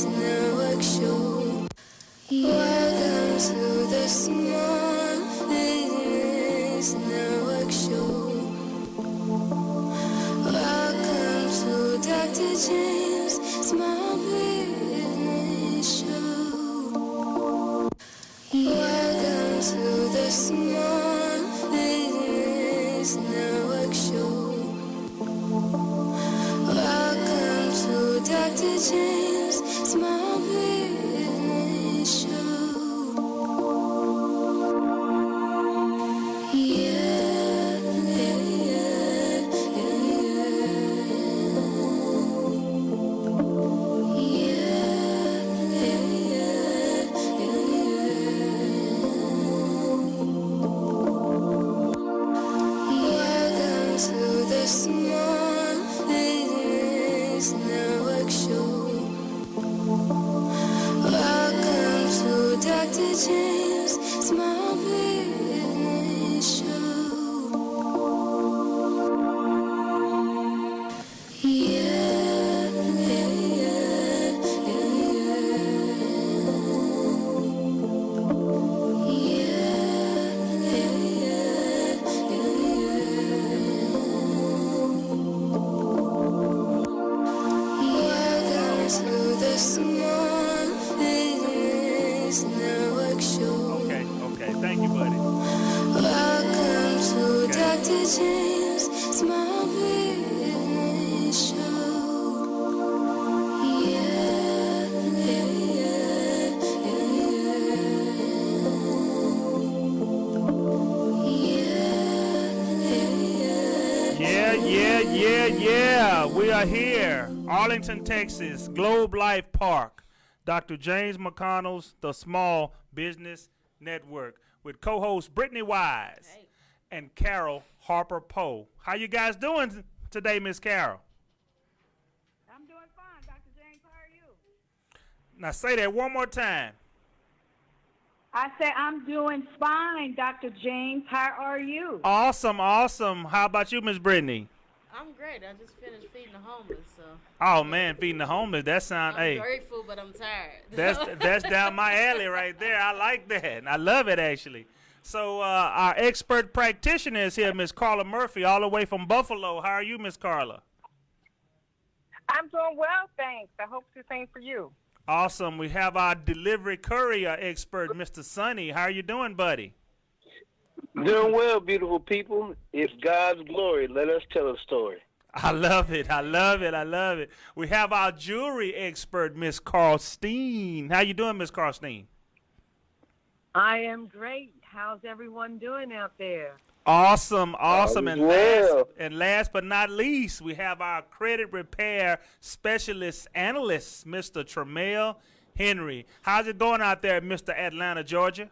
Network Show. Welcome to the Small Business Network Show. Welcome to Dr. James Small Business Show. Welcome to the Small Business Network Show. Welcome to Dr. James Small Business Show. Yeah, yeah, yeah, welcome to the Small Business Network Show. Welcome to Dr. James Small Business Show. Yeah, yeah, yeah, welcome to the Small Business Network Show. Okay. Thank you, buddy. Welcome to Dr. James Small Business Show. Yeah, yeah, Yeah. We are here. Arlington, Texas, Globe Life Park. Dr. James McConnell's The Small Business Network with co-host Brittany Wise and Carol Harper Poe. How you guys doing today, Miss Carol? I'm doing fine, Dr. James. How are you? Now say that one more time. I say I'm doing fine, Dr. James. How are you? Awesome. How about you, Miss Brittany? I'm great. I just finished feeding the homeless, so. Oh man, feeding the homeless. That sound I'm grateful, but I'm tired. That's down my alley right there. I like that. I love it actually. So our expert practitioner is here, Miss Carla Murphy, all the way from Buffalo. How are you, Miss Carla? I'm doing well, thanks. I hope the same for you. Awesome. We have our delivery courier expert, Mr. Sonny. How are you doing, buddy? Doing well, beautiful people. It's God's glory. Let us tell a story. I love it. We have our jewelry expert, Miss Carl Steen. How you doing, Miss Carl Steen? I am great. How's everyone doing out there? Awesome. And well. last but not least, we have our credit repair specialist analyst, Mr. Tremel Henry. How's it going out there, Mr. Atlanta, Georgia?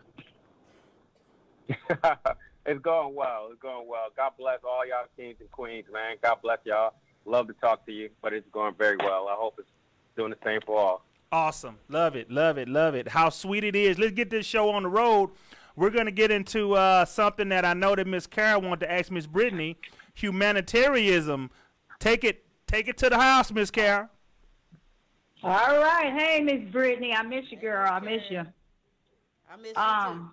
It's going well. God bless all y'all kings and queens, man. God bless y'all. Love to talk to you, but it's going very well. I hope it's doing the same for all. Awesome. Love it. How sweet it is. Let's get this show on the road. We're going to get into something that I know that Miss Carol wanted to ask Miss Brittany, humanitarianism. Take it to the house, Miss Carol. All right. Hey, Miss Brittany. I miss you, girl. I miss you. I miss you too.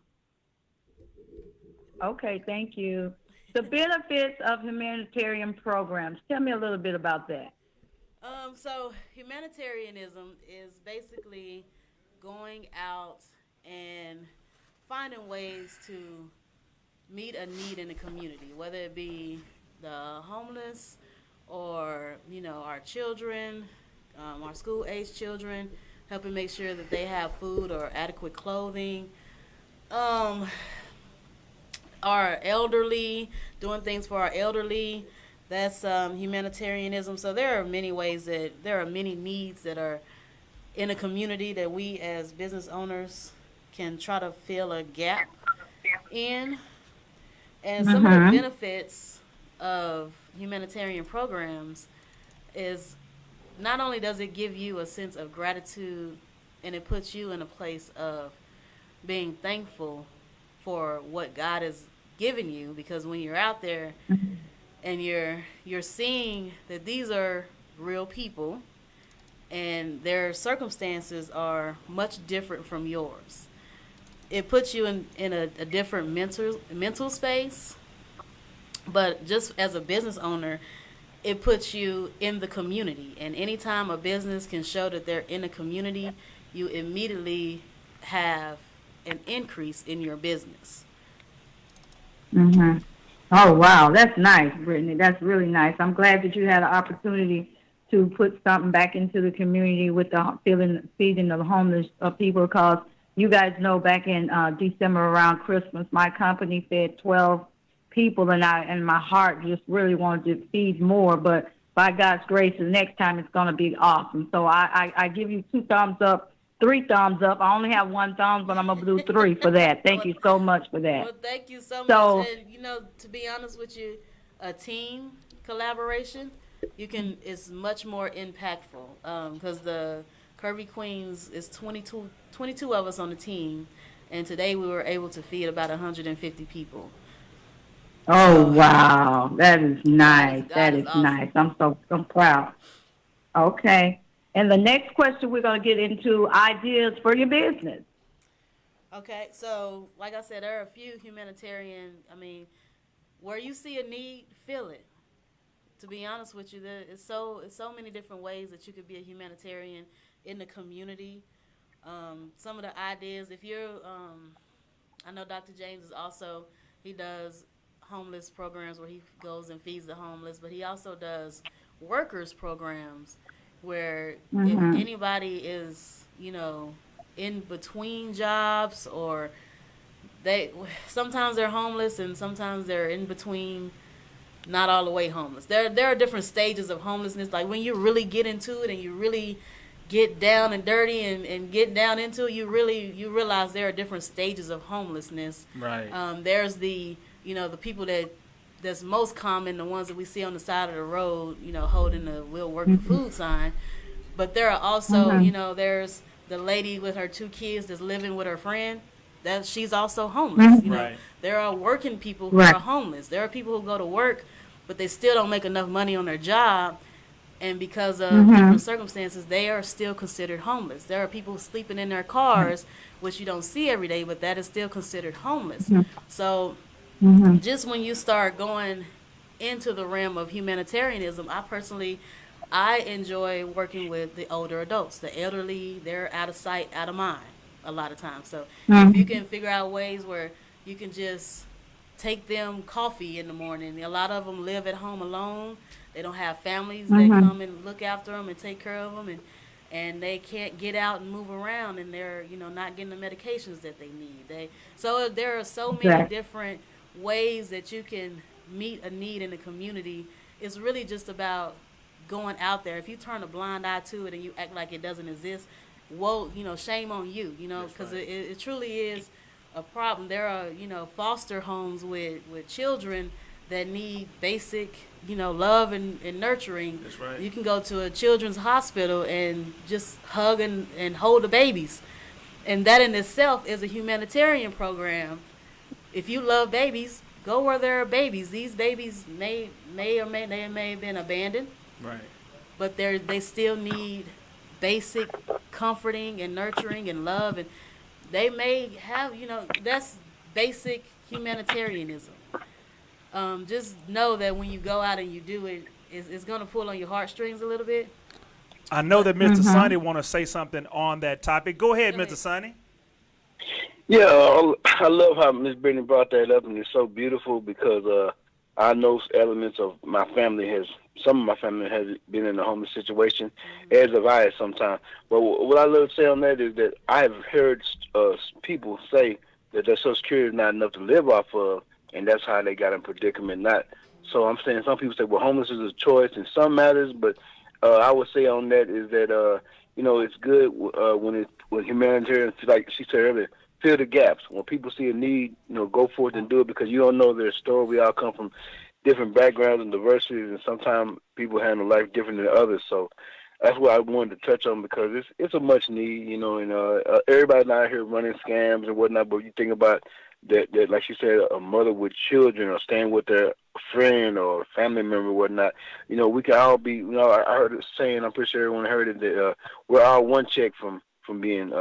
Okay, thank you. The benefits of humanitarian programs. Tell me a little bit about that. So humanitarianism is basically going out and finding ways to meet a need in the community, whether it be the homeless or, our children, our school-age children, helping make sure that they have food or adequate clothing. Our elderly, doing things for our elderly, that's humanitarianism. So there are many ways there are many needs that are in a community that we as business owners can try to fill a gap in. And some of the benefits of humanitarian programs is not only does it give you a sense of gratitude and it puts you in a place of being thankful for what God has given you, because when you're out there and you're seeing that these are real people and their circumstances are much different from yours. It puts you in a different mental space, but just as a business owner, it puts you in the community. And anytime a business can show that they're in a community, you immediately have an increase in your business. Mhm. Oh wow, that's nice, Brittany. That's really nice. I'm glad that you had an opportunity to put something back into the community with the feeding the homeless people. Because you guys know, back in December around Christmas, my company fed 12 people, and my heart just really wanted to feed more. But by God's grace, the next time it's going to be awesome. So I give you 2 thumbs up, 3 thumbs up. I only have 1 thumb, but I'm gonna do 3 for that. Thank you so much for that. Well, thank you so much. So, And to be honest with you, a team collaboration, is much more impactful, because the Curvy Queens is 22 of us on the team, and today we were able to feed about 150 people. oh So wow, that is nice. God That is is awesome. nice. I'm proud. Okay. And the next question we're gonna get into ideas for your business. Okay, so like I said, there are a few humanitarian. Where you see a need, fill it. To be honest with you, it's so many different ways that you could be a humanitarian in the community. Some of the ideas, if you're, I know Dr. James is also, he does homeless programs where he goes and feeds the homeless, but he also does workers programs where if Mhm. anybody is, in between jobs, or sometimes they're homeless and sometimes they're in between, not all the way homeless. There are different stages of homelessness. Like when you really get into it and you really get down and dirty and get down into it, you realize there are different stages of homelessness. Right. There's the people that's most common, the ones that we see on the side of the road, holding the "We'll Work for Food" sign. But there are also, there's the lady with her 2 kids that's living with her friend. That she's also homeless. Right. There are working people who Right. are homeless. There are people who go to work, but they still don't make enough money on their job, and because of different circumstances, they are still considered homeless. There are people sleeping in their cars, which you don't see every day, but that is still considered homeless. So, just when you start going into the realm of humanitarianism, I enjoy working with the older adults, the elderly. They're out of sight, out of mind a lot of times. So if you can figure out ways where you can just take them coffee in the morning. A lot of them live at home alone. They don't have families that come and look after them and take care of them, and they can't get out and move around, and they're not getting the medications that they need. So there are so many different ways that you can meet a need in the community. It's really just about going out there. If you turn a blind eye to it and you act like it doesn't exist, whoa, shame on you, because it truly is a problem. There are, foster homes with children that need basic, love and nurturing. That's right. You can go to a children's hospital and just hug and hold the babies. And that in itself is a humanitarian program. If you love babies, go where there are babies. These babies may have been abandoned. Right. But they still need basic comforting and nurturing and love, and they may have, that's basic humanitarianism. Just know that when you go out and you do it, it's going to pull on your heartstrings a little bit. I know that Mr. Sonny want to say something on that topic. Go ahead, Mr. Sonny. Yeah, I love how Miss Brittany brought that up, and it's so beautiful because I know elements of my family some of my family has been in a homeless situation, as have I sometimes. But what I love to say on that is that I have heard people say that their Social Security is not enough to live off of, and that's how they got in predicament. So I'm saying some people say, well, homeless is a choice in some matters, but I would say on that is that it's good when humanitarians, like she said earlier, fill the gaps. When people see a need, go forth and do it, because you don't know their story. We all come from different backgrounds and diversities, and sometimes people handle life different than others. So that's what I wanted to touch on, because it's a much need, and everybody's not out here running scams and whatnot. But you think about that like you said, a mother with children or staying with their friend or family member, whatnot. We can all be. I heard it saying. I'm pretty sure everyone heard it that we're all one check from being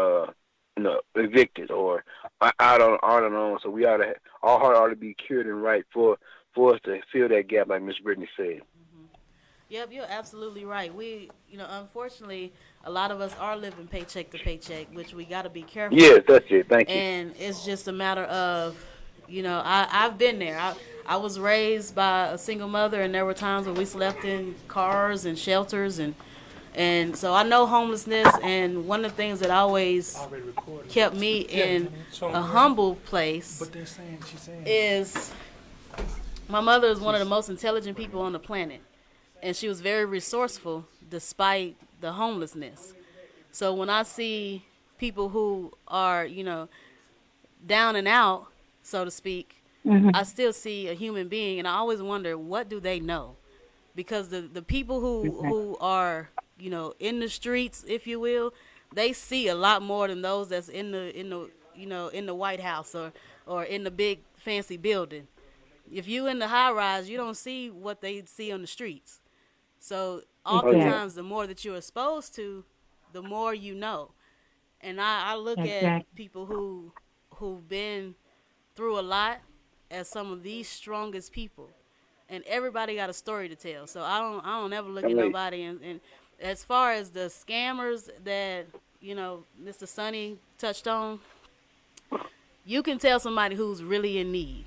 evicted or out on our own. So we ought to our heart ought to be cured and right for us to fill that gap, like Miss Brittany said. Yep, you're absolutely right. Unfortunately, a lot of us are living paycheck to paycheck, which we got to be careful. Yes, that's it. Thank you. And it's just a matter of, I've been there. I was raised by a single mother, and there were times when we slept in cars and shelters, and so I know homelessness. And one of the things that always kept me in a humble place is my mother is one of the most intelligent people on the planet. And she was very resourceful despite the homelessness. So when I see people who are, down and out, so to speak, I still see a human being. And I always wonder, what do they know? Because the people who are, in the streets, if you will, they see a lot more than those that's in the White House or in the big fancy building. If you in the high rise, you don't see what they see on the streets. So oftentimes, the more that you're exposed to, the more you know. And I look at people who've been through a lot as some of the strongest people, and everybody got a story to tell. So I don't ever look at nobody. And as far as the scammers that Mr. Sonny touched on, you can tell somebody who's really in need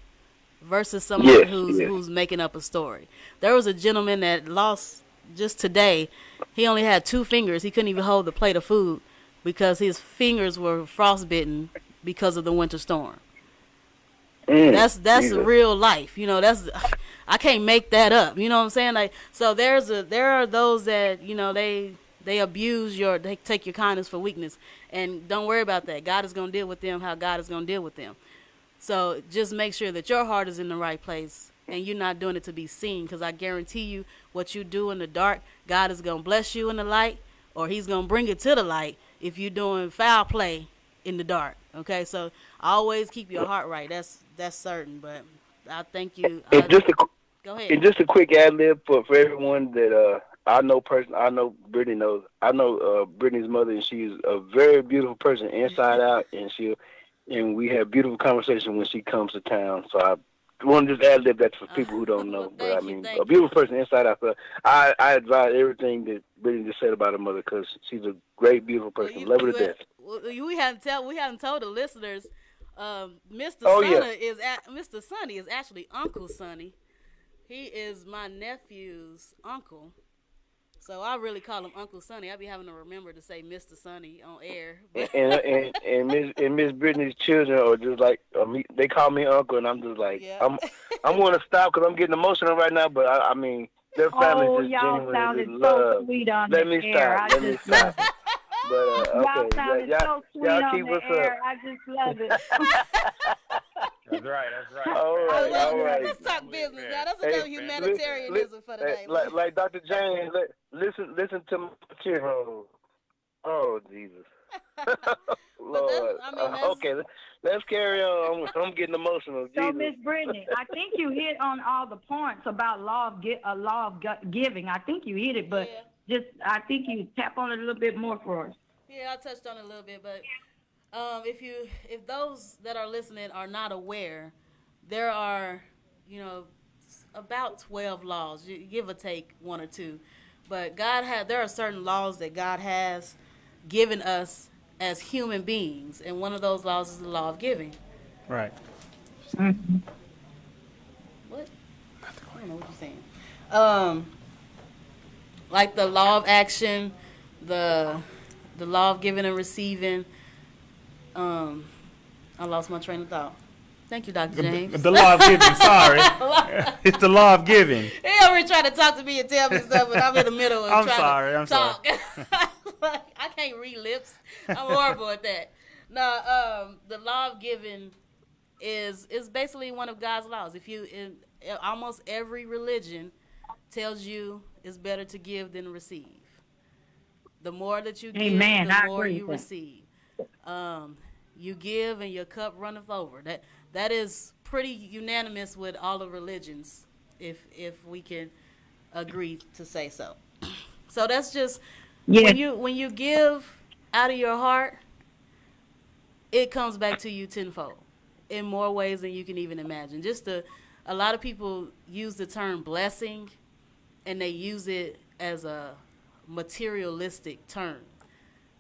versus somebody who's making up a story. There was a gentleman that lost just today. He only had 2 fingers. He couldn't even hold the plate of food because his fingers were frostbitten because of the winter storm. That's real life. I can't make that up. You know what I'm saying? Like, so there are those that they abuse they take your kindness for weakness, and don't worry about that. God is gonna deal with them how God is gonna deal with them. So just make sure that your heart is in the right place and you're not doing it to be seen, because I guarantee you what you do in the dark, God is going to bless you in the light, or he's going to bring it to the light if you're doing foul play in the dark. Okay, so always keep your heart right. That's certain, but I thank you. Go ahead. And just a quick ad lib for everyone that I know Brittany knows. I know Brittany's mother, and she's a very beautiful person inside out, and we have beautiful conversation when she comes to town. So I want to just ad lib that for people who don't know. But I mean, a beautiful person inside out. So I advise everything that Brittany just said about her mother, because she's a great, beautiful person. Love her to death. We haven't told the listeners. Mr. Sonny is actually Uncle Sonny. He is my nephew's uncle. So I really call him Uncle Sonny. I be having to remember to say Mr. Sonny on air. and Miss Brittany's children are just like they call me Uncle, and I'm just like I'm going to stop because I'm getting emotional right now. But I mean, their family just y'all sounded just so love. sweet on Let the me air. stop. Let me stop. But y'all okay, sounded so sweet on the air. I just love it. That's right. All right. Let's talk business now. That's enough humanitarianism for today. Like Dr. James, listen to my cheer. Oh, Jesus. Lord. Okay, let's carry on. I'm getting emotional. So, Jesus. Miss Brittany, I think you hit on all the points about law of giving. I think you hit it, but I think you tap on it a little bit more for us. Yeah, I touched on it a little bit, but if those that are listening are not aware, there are about 12 laws, give or take 1 or 2, but there are certain laws that God has given us as human beings, and one of those laws is the law of giving. Right. Mm-hmm. What? I don't know what you're saying. Like the law of action, the law of giving and receiving. I lost my train of thought. Thank you, Dr. James. The law of giving, sorry. It's the law of giving. He over here trying to talk to me and tell me stuff, but I'm in the middle and trying to talk. I can't read lips. I'm horrible at that. No, the law of giving is basically one of God's laws. Almost every religion tells you it's better to give than receive. The more that you give, the more you receive. You give and your cup runneth over. that is pretty unanimous with all the religions, if we can agree to say so. So that's just when you give out of your heart, it comes back to you tenfold in more ways than you can even imagine. A lot of people use the term blessing, and they use it as a materialistic term.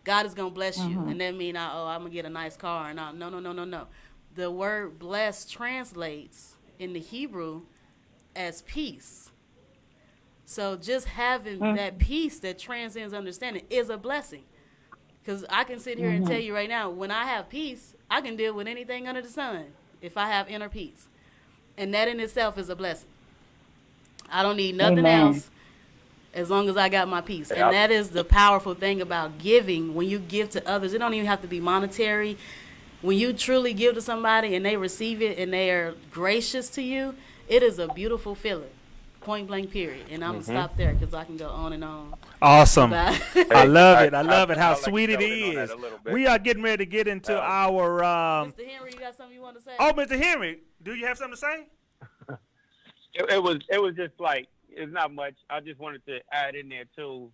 God is gonna bless you, and that mean I'm gonna get a nice car, and no. The word bless translates in the Hebrew as peace. So just having that peace that transcends understanding is a blessing. Because I can sit here and tell you right now, when I have peace, I can deal with anything under the sun if I have inner peace. And that in itself is a blessing. I don't need nothing else as long as I got my peace. And that is the powerful thing about giving. When you give to others, it don't even have to be monetary. When you truly give to somebody and they receive it and they are gracious to you, it is a beautiful feeling. Point blank, period. And I'm going to stop there because I can go on and on. Awesome. I love it. I love it. How sweet it is. We are getting ready to get into our... Mr. Henry, you got something you want to say? Oh, Mr. Henry, do you have something to say? It was just like, it's not much. I just wanted to add in there too,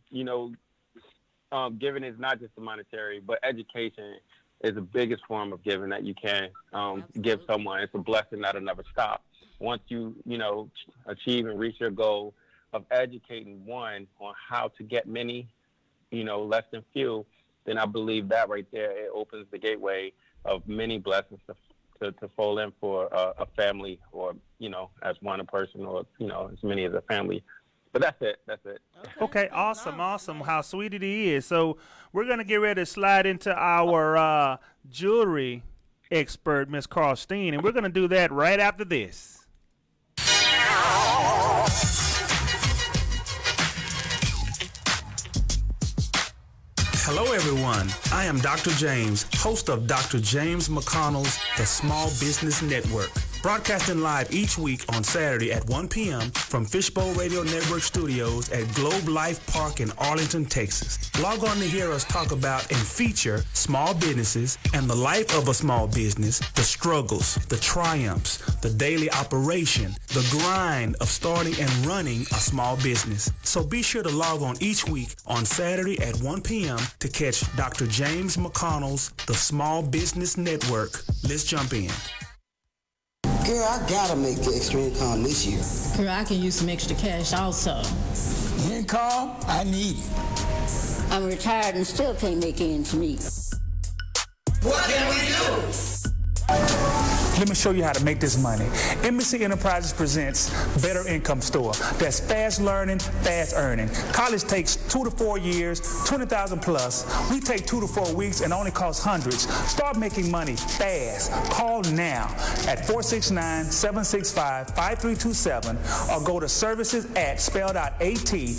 giving is not just the monetary, but education is the biggest form of giving that you can give someone. It's a blessing that'll never stop. Once you, achieve and reach your goal of educating one on how to get many, less than few, then I believe that right there, it opens the gateway of many blessings to fall in for a family or, as one person or, as many as a family. But that's it. Okay, awesome. How sweet it is. So we're going to get ready to slide into our jewelry expert, Miss Carl Steen, and we're going to do that right after this. Hello, everyone. I am Dr. James, host of Dr. James McConnell's The Small Business Network, broadcasting live each week on Saturday at 1 p.m. from Fishbowl Radio Network Studios at Globe Life Park in Arlington, Texas. Log on to hear us talk about and feature small businesses and the life of a small business, the struggles, the triumphs, the daily operation, the grind of starting and running a small business. So be sure to log on each week on Saturday at 1 p.m. to catch Dr. James McConnell's The Small Business Network. Let's jump in. Girl, I gotta make the extra income this year. Girl, I can use some extra cash also. Income? I need it. I'm retired and still can't make ends meet. What can we do? Let me show you how to make this money. Embassy Enterprises presents Better Income Store. That's fast learning, fast earning. College takes 2 to 4 years, 20,000 plus. We take 2 to 4 weeks and only cost hundreds. Start making money fast. Call now at 469-765-5327 or go to services at spelled out atmbc.com.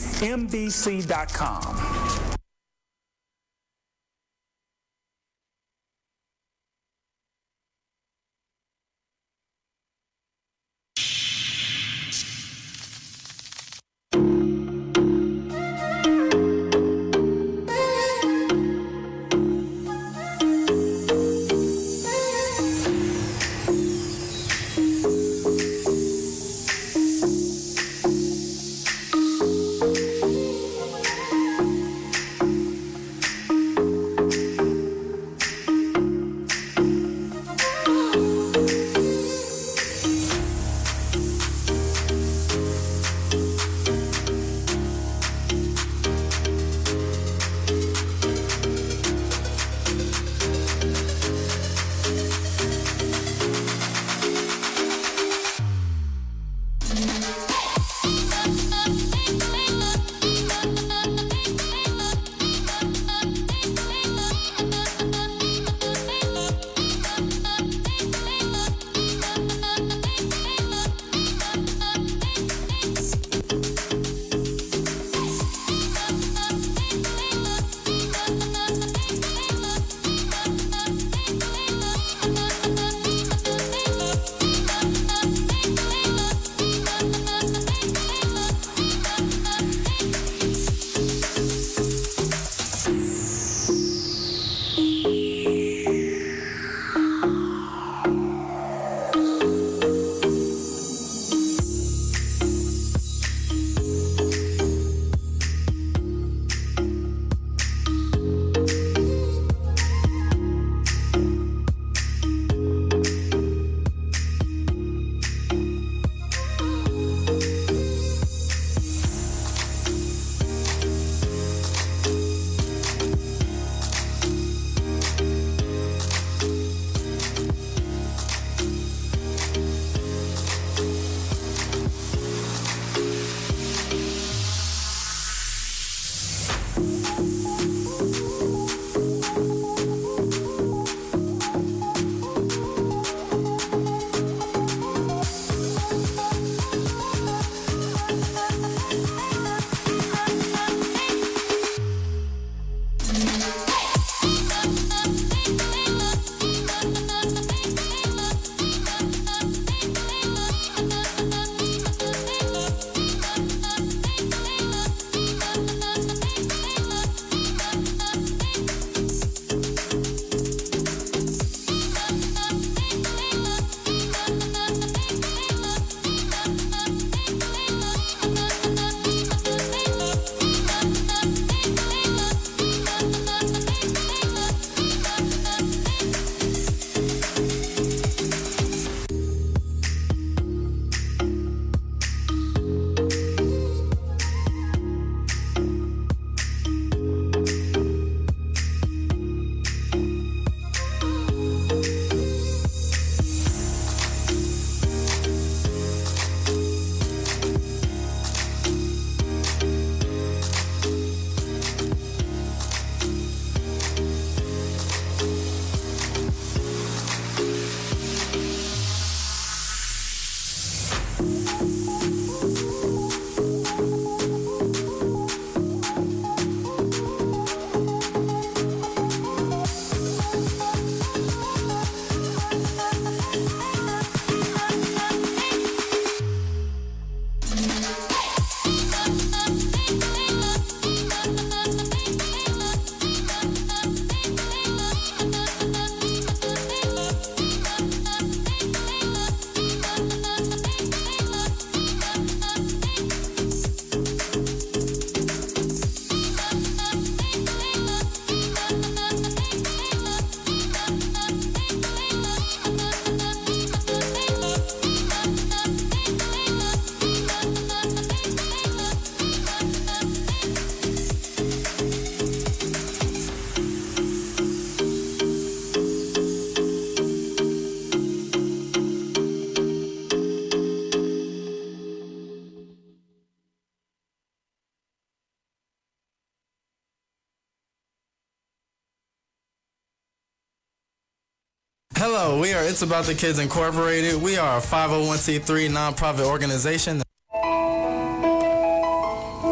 Hello, we are It's About the Kids Incorporated. We are a 501c3 nonprofit organization.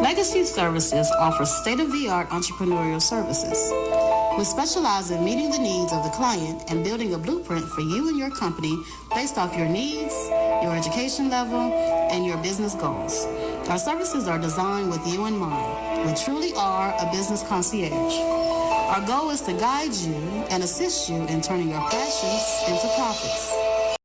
Legacy Services offers state-of-the-art entrepreneurial services. We specialize in meeting the needs of the client and building a blueprint for you and your company based off your needs, your education level, and your business goals. Our services are designed with you in mind. We truly are a business concierge. Our goal is to guide you and assist you in turning your passions into profits.